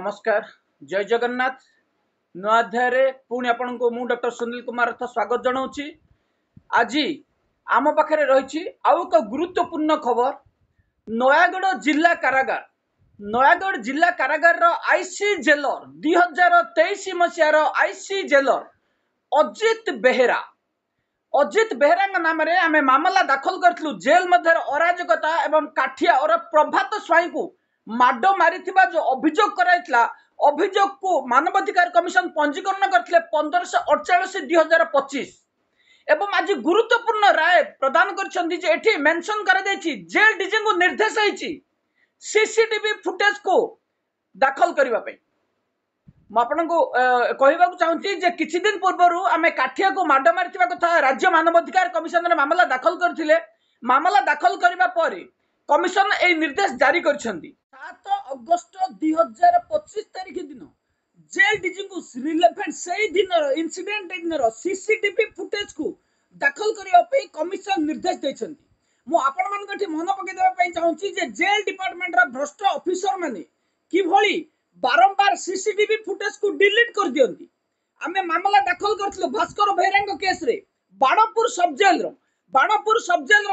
नमस्कार जय जगन्नाथ नुआध्याय पुणी आपण को मु डॉक्टर सुनील कुमार रथ स्वागत जनाऊँच। आज आम पाखे रही आउ एक गुरुत्वपूर्ण खबर। नयागढ़ जिला कारागार आईसी जेलर 2023 मसीहार आईसी जेलर अजित बेहेरा नाम रे आमे मामला दाखल करथिलु। जेल मध्य अराजकता एवं काठिया और प्रभात स्वाई को माड मारी जो अभियोग कराइतला अभियोग को मानवाधिकार कमिशन पंजीकरण करथिले 1548/2025 एवं आज गुरुत्वपूर्ण राय प्रदान करछन्ती जे एठी मेंशन करा जायछि जेल डीजी को निर्देश होईछि सीसीटीवी फुटेज को दाखल करबा पई। म आपनको कहबाक चाहूँगी जे किछि दिन पूर्व आमे काठिया को माड मारिथिबा कथा राज्य मानवाधिकार कमिशन रे मामला दाखल करथिले। मामला दाखल करबा परे कमिशन ए निर्देश जारी करछन्ती। 7 अगस्त 2025 तारीख दिन जेल डीजी को रिलेवेंट से दिन इंसिडेंट दिन सीसीटीवी फुटेज को दाखल करबा पई कमिशन निर्देश दैछन्ती। मु आपण मानकठी मन पके देबा पई चाहूँची जे जेल डिपार्टमेंट रा भ्रष्ट ऑफिसर माने कि भली बारंबार सीसीटीवी फुटेज को डिलीट कर दियंती। आमे मामला दाखल करथिलु भास्कर बेहेरांग केस रे बाणपुर सब जेल रो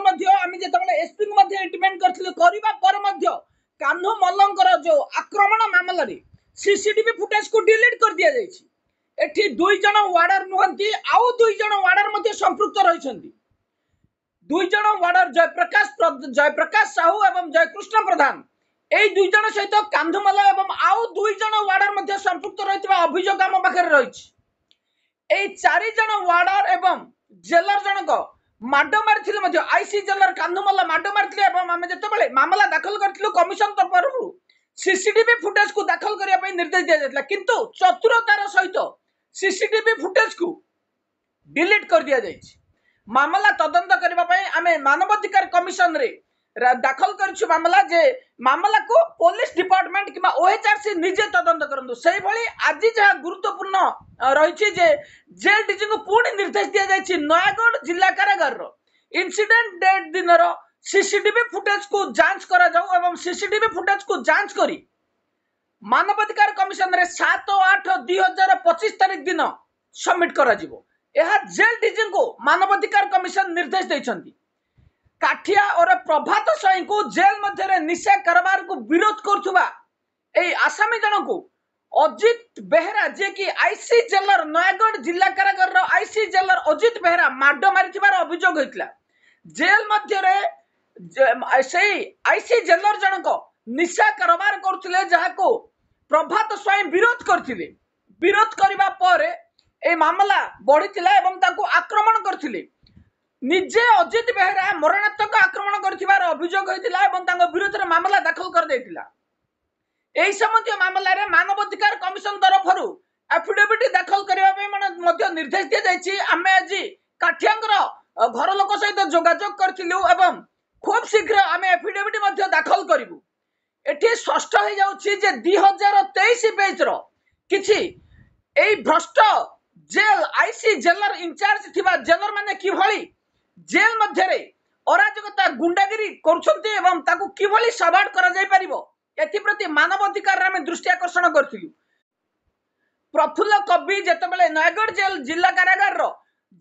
मध्ये आमे जेतबेले एसपी को मध्ये इंटिमेट करथिलु करबा पर मध्ये कान्हू मल्लंकर जो आक्रमण मामला रे सीसीटीवी फुटेज को डिलीट कर दिया जायछि। एठी दुई जण वार्डर नुहंती आउ दुई जण वार्डर मध्ये संपृक्त रहिसंती। दुई जण वार्डर जयप्रकाश साहू एवं जयकृष्ण प्रधान एई दुई जण सहित कांधुमल्ला एवं आउ दुई जण वार्डर मध्ये संपृक्त रहितबा अभियोग आम पाखरे रहिछि। एई चारि जण वार्डर एवं जेलर जनक माड मारथिले मध्ये आईसी जेलर कांधुमल्ला माड मारथिले एवं आमे जेतेबेले मामला दाखल करथिलु कमिशन तरफरु सीसीटीवी फुटेज को दाखल करिया पई निर्देश दिया जायतला किंतु चतुरतार सहित सीसीटीवी फुटेज को डिलीट कर दिया जायछि। मामला तदंत करबा पई आमे मानवाधिकार कमिशन रे दाखल करछु मामला जे मामला को पुलिस डिपार्टमेंट किबा ओएचआरसी निजे तदंत करंदु। सेही भली आज जहा गुरुत्वपूर्ण रहिछि जे जेल डीजी को पूर्ण निर्देश दिया जायछि नयागढ़ जिला कारागार रो इंसिडेंट डेट दिन रो सीसीटीवी फुटेज को जांच करा जाऊ एवं सीसीटीवी फुटेज को जांच करी मानवाधिकार कमिशन रे 7/8/2025 तारीख दिन सबमिट करा जिवो। एहा जेल डीजी को मानवाधिकार कमिशन निर्देश दैछन्ती। काठिया और प्रभात स्वाई को जेल मध्य निशा कारोबार को विरोध करथुबा एई आसामी जन को अजित बेहेरा जे कि आईसी जेलर नयागढ़ जिला कारागार रो आईसी जेलर अजित बेहेरा माड मारिथिबार अभियोग होइतला। जेल मध्य रे सेई आईसी जेलर जनक निशा कारोबार करथिले जहा को प्रभात स्वाई विरोध करथिले। विरोध करिबा परे ए मामला बढ़िथिला एवं ताको आक्रमण करथिले। निजे अजित बेहेरा मरणात्मक आक्रमण करथिबार अभियोग होइतिला एवं तांको विरोध रे मामला दाखल कर दैतिला। एही संबंधी मामला रे मानवाधिकार कमिशन तरफरु एफिडेविट दाखल करिबा पे मध्ये निर्देश दिया जायछि। आमे आज काठियांगर घर लोक सहित जोगाजोग करथिलु एवं खूब शीघ्र आमे एफिडेविट मध्ये दाखल करिवु। एठी स्पष्ट हो जाउछि जे 2023 पेज रो किछि एई भ्रष्ट जेल आईसी जेलर इंचार्ज थिबा जेलर माने कि भली जेल मध्य रे अराजकता गुंडागिरी करछन्ती एवं ताकू कि भली सबार्ट करा जाय परिबो एथि प्रति मानवाधिकार रे दृष्टि आकर्षण करथिलु। प्रफुल्ल कवि जेतेबेले नयागढ़ जेल जिला कारागार रो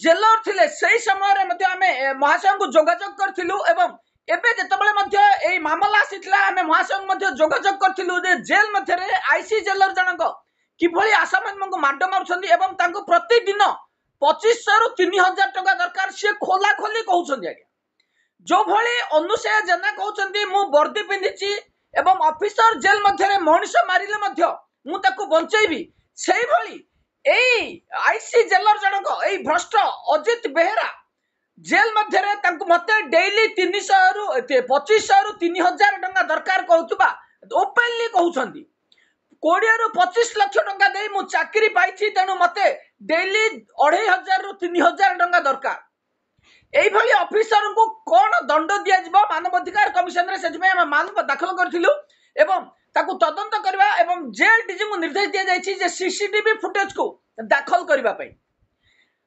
जेलर थिले सेही समय रे मध्ये आमे महाशय को जोगाजोग करथिलु एवं एबे जेतेबेले मध्ये एई मामला आसितला आमे महाशय मध्ये जोगाजोग करथिलु जे जेल मध्ये रे आईसी जेलर जनक कि भली आसामी को माड मारुछन्ती एवं तांको प्रतिदिन 2500 रु 3000 टका दरकार से खोला खोली कहउछन्ती। आज्ञा जो भली अनुसया जना कहउछन्ती मु वर्दी पिंधिछि एवं ऑफिसर जेल मध्ये रे मनुष्य मारिले मध्ये मु ताको बंचैबी सेही भली एई आईसी जेलर जनक एई भ्रष्ट अजित बेहेरा जेल मध्ये रे तांको मते डेली 300 रु 2500 रु 3000 टका दरकार कहउतबा ओपनली कहउछन्ती। 20 रु 25 लाख टका दे मु चाकरी पाइछि तेनु मते डेली 2500 रु 3000 टका दरकार। एई भली ऑफिसर को कोन दंड दिया जिवो मानवाधिकार कमिशन रे सेजमे हम मामला दाखल करथिलु एवं ताकू तदंत करबा एवं जेल डीजी को निर्देश दिया जायछि जे सीसीटीवी फुटेज को दाखल करबा पई।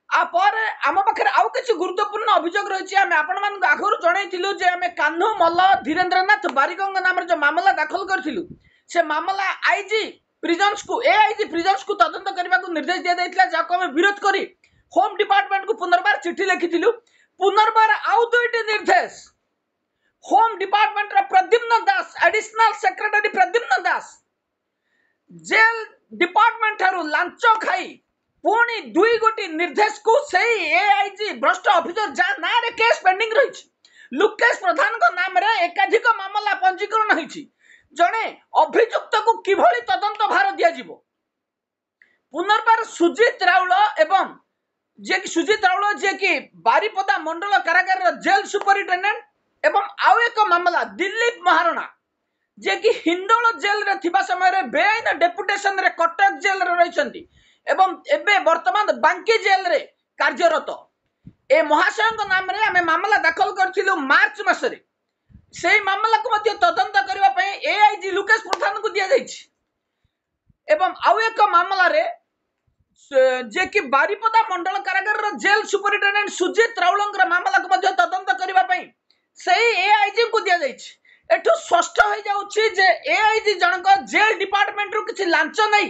आ पर आम पाखरे आउ किछि गुरुत्वपूर्ण अभियोग रहिछि। आमे आपण मान आगरु जणैथिलु जे आमे कान्हू मल्ल धीरेन्द्रनाथ बारिकंग नाम जो मामला दाखल करथिलु से मामला आईजी प्रिजन्स को एआईजी प्रिजन्स को तदंत करने को निर्देश दिया जाइतिला जाको हम विरोध करी होम डिपार्टमेंट को पुनर्बार चिट्ठी लिखिथिलु पुनर्बार आउ दुईटी निर्देश होम डिपार्टमेंट रा प्रद्युम्न दास एडिशनल सेक्रेटरी प्रद्युम्न दास जेल डिपार्टमेंट ठारू लांच खाई पुणी दुई गोटी निर्देश को सही एआईजी भ्रष्ट ऑफिसर जा ना रे केस पेंडिंग रही लुकेश प्रधान को नाम रे एकाधिक मामला पंजीकरण होईछि जणे अभियुक्त को किभली तदंत भार दिया जिवो पुनर्बार सुजीत राउल एवं जे कि सुजीत राउल जे कि बारिपदा मंडल कारागार जेल सुपरिटेंडेंट एवं आउ एक मामला दिलीप महाराणा जे कि हिंदोल जेल रे थिबा समय रे बेआईन डेपुटेशन रे कटक जेल रे रहिसंती एवं एबे वर्तमान बांकी जेल रे कार्यरत ए महाशय नाम रे हमें मामला दाखल करथिलु मार्च मासरे सेही मामला को मध्य तदंत करबा पई एआईजी लुकेश प्रधान को दिया जाइछि एवं आउ एक मामला रे जे कि बारिपदा मंडल कारागार रो जेल सुपरिटेंडेंट सुजीत राउलंग रो मामला को मध्य तदंत करबा पई सेही एआईजी को दिया जाइछि एठो स्पष्ट हो जाउछि जे एआईजी जनक जेल डिपार्टमेंट रो किछि लांच नै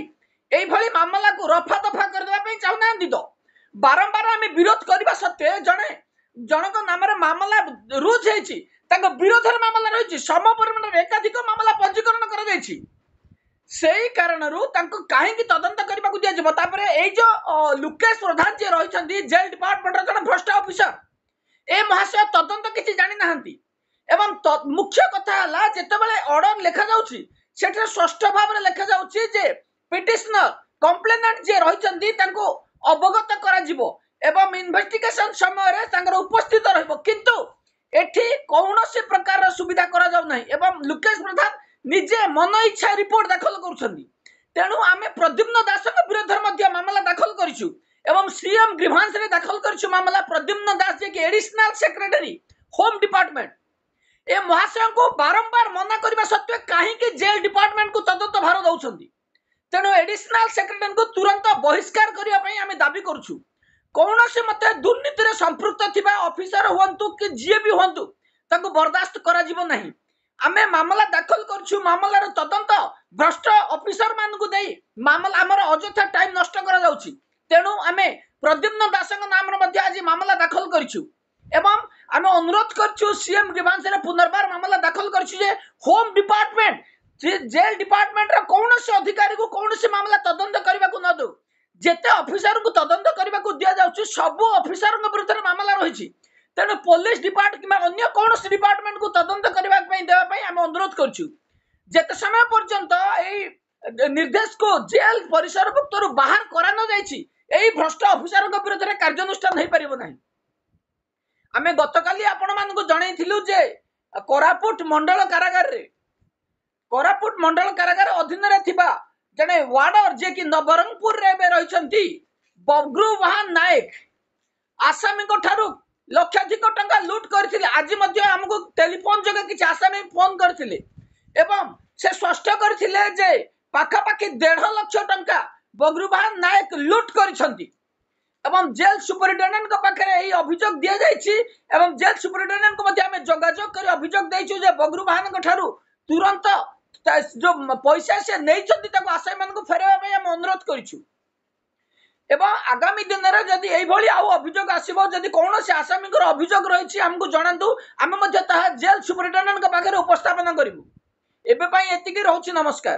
एई भली मामला को रफा दफा कर देबा पई चाहना दिदो बारंबार आमे विरोध करबा सत्ते जणे जनक नाम रे मामला रुज हेछि ताको विरोध रे मामला रहिछि सम परिमाण रे एकाधिक मामला पंजीकरण करा जाइछि सेही कारणरू ताको काहे कि तदंत करबा को दिया जबो तापरे एई जो लुकेश प्रधान जे रहिछन्ती जेल डिपार्टमेंट रो जण भ्रष्ट ऑफिसर ए महाशय तदंत किछि जानि नाहंती एवं मुख्य कथा हला जेते बेले ऑर्डर लेखा जाउछि सेठे स्पष्ट भाव रे लेखा जाउछि जे पिटिशनर कंप्लेनेंट जे रहिछन्ती ताको अवगत करा जिवो एवं इन्वेस्टिगेशन समय रे तांकर उपस्थित रहबो किंतु एठी कौनसी प्रकार सुविधा करा जाउ नाही एवं लुकेश प्रधान निजे मन इच्छा रिपोर्ट दाखल करूछन्ती तेणु आमे प्रद्युम्न दासक विरोध मध्ये मामला दाखल करिछु एवं सीएम ग्रीवांस रे दाखल करिछु मामला प्रद्युम्न दास जे कि additional secretary home department A महाशय को बारंबार मना करबा सत्वे काहे कि जेल डिपार्टमेंट को तदंत भार दउछन्ती तेणु एडिशनल सेक्रेटरी को तुरंत बहिष्कार करिया पई आमे दाबी करूछु कौनसी मते दुर्नीति रे संपृक्त थिबा ऑफिसर होंतु कि जे भी होंतु ताको बर्दाश्त करा जिवो नाही आमे मामला दाखल करछु मामला रो तदंत भ्रष्ट ऑफिसर मान को देई मामला हमर अजथा टाइम नष्ट करा जाउछि तेणु आमे प्रद्युम्न दासक नाम रे मध्ये आज मामला दाखल करछु एवं आमे अनुरोध करछु सीएम ग्रीवांस रे पुनर्बार मामला दाखल करछु जे होम डिपार्टमेंट जेल डिपार्टमेंट रो कौनसी अधिकारी को कौनसी मामला तदंत करबा को न दो जेते ऑफिसर को तदंत करबा को दिया जाउछि सब ऑफिसर के विरुद्ध मामला रहिछि तेणु पुलिस डिपार्टमेंट किबा अन्य कौनसी डिपार्टमेंट को तदंत करबा पई देबा पई हम अनुरोध करछु जेते समय पर्यंत एई निर्देश को जेल परिसर भुक्तरु बाहर करा न जाइछि एई भ्रष्ट ऑफिसर के विरुद्ध कार्यानुष्ठान नै परिबो नाही हमें गतकाली आपण मान को जणैथिलु जे कोरापुट मंडल कारागार रे कोरापुट मंडल कारागार अधीन रे थिबा जने वार्डर जे कि नवरंगपुर रे बे रहिसंती बग्रुवाहन नायक आसामी को ठारू लक्षाधिक टंका लूट करथिले आज मध्ये हमको टेलीफोन जगह कि आसामी फोन करथिले एवं से स्पष्ट करथिले जे पाखा पाखी 1.5 लाख टंका बग्रुवाहन नायक लूट करिसंती एवं जेल सुपरिटेंडेंट को पाखरे एही अभियोग दिया जाइछि एवं जेल सुपरिटेंडेंट को मध्ये हमें जोगाजोग कर अभियोग दैछु जे बग्रुवाहन को ठारू तुरंत जो पैसा से नहीं छथि ताको आसामी मान को फेरबा पई हम अनुरोध करिछु एवं आगामी दिन रे जदी एही भली आउ अभियोग आसीबो जदी कोनोसी आसामी को अभियोग रहिछि हमको जणांतु हम मध्ये ता जेल सुपरिटेंडेंट को पाखरे उपस्थापन करिवु एबे पई एतिकी रहउछि नमस्कार।